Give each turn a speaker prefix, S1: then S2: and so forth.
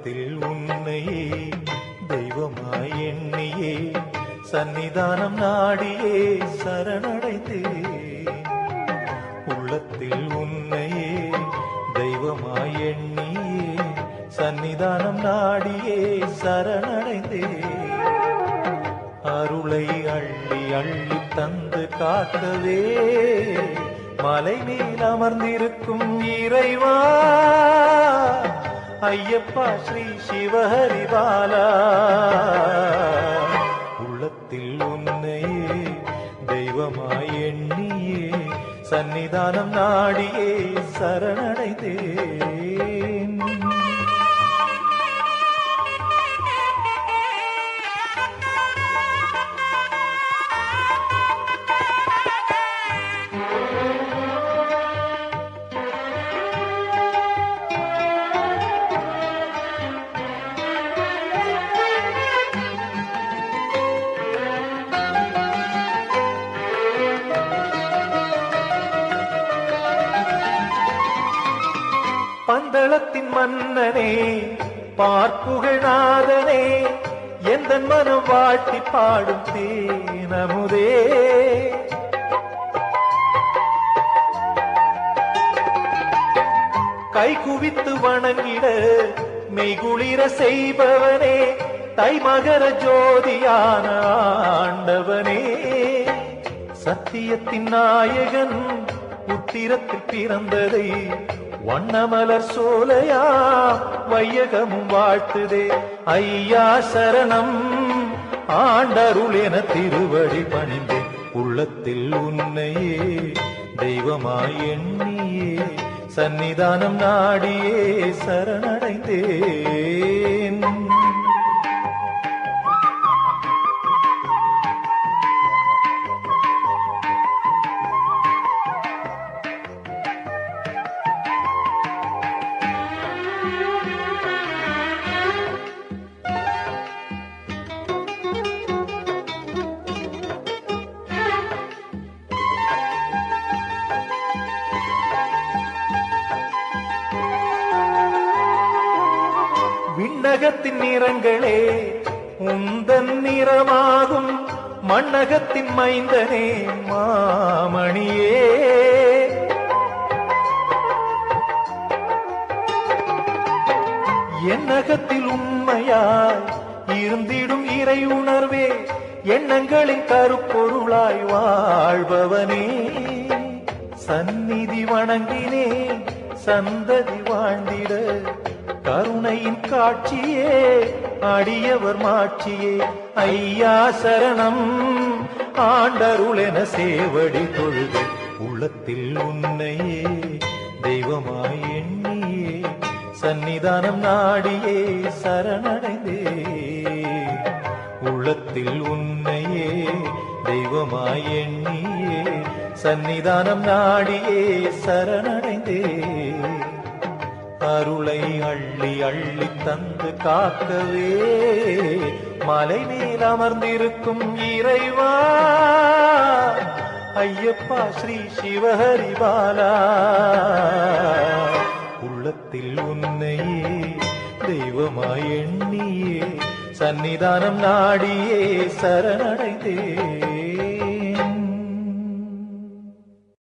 S1: உள்ளத்தில் உன்னையே தெய்வமாய் எண்ணியே சன்னிதானம் நாடியே சரணடைந்தேன். உள்ளத்தில் உன்னையே தெய்வமாய் எண்ணியே சன்னிதானம் நாடியே சரணடைந்தேன். அருளை அள்ளி அள்ளி தந்து காக்கவே மலை மேல் அமர்ந்திருக்கும் இறைவா ஐயப்பா ஸ்ரீ சிவஹரிபாலா. உள்ளத்தில் உன்னையே தெய்வமாய் எண்ணியே சன்னிதானம் நாடியே சரணடைந்தேன். பந்தளத்தின் மன்னனே பார்ப்புகழ்நாதனே எந்த மனம் வாழ்த்தி பாடும் தேனமுதே. கை குவித்து வணங்கிட மெய்குளிர செய்பவனே தைமகர ஜோதியான ஆண்டவனே. சத்தியத்தின் நாயகன் உத்திரத்தில் பிறந்ததை வண்ணமலர் சோலையா வையகமும் வாழ்த்துதே. ஐயா சரணம் ஆண்டருள் என திருவடி பணிந்தேன். உள்ளத்தில் உன்னையே தெய்வமாய் எண்ணியே சன்னிதானம் நாடியே சரணடைந்தேன். விண்ணகத்தின் நிறங்களே உந்தன் நிறமாகும் மண்ணகத்தின் மைந்தனே மாமணியே. எண்ணகத்தில் உண்மையாய் இருந்திடும் இறை உணர்வே எண்ணங்களின் கருப்பொருளாய் வாழ்பவனே. சந்நிதி வணங்கினே சந்ததி வாழ்ந்திட கருணையின் காட்சியே அடியவர் மாட்சியே. ஐயா சரணம் ஆண்டருள் என சேவடி தொழுது. உள்ளத்தில் உன்னையே தெய்வமாய் எண்ணியே சன்னிதானம் நாடியே சரணடைந்தே. உள்ளத்தில் உன்னையே தெய்வமாய் எண்ணியே சன்னிதானம் நாடியே சரணடைந்தே. அருளை அள்ளி அள்ளி தந்து காக்கவே மலை மேல் அமர்ந்திருக்கும் இறைவா ஐயப்பா ஸ்ரீ சிவஹரிபாலா. உள்ளத்தில் உன்னையே தெய்வமாய் எண்ணியே சன்னிதானம் நாடியே சரணடைந்தே.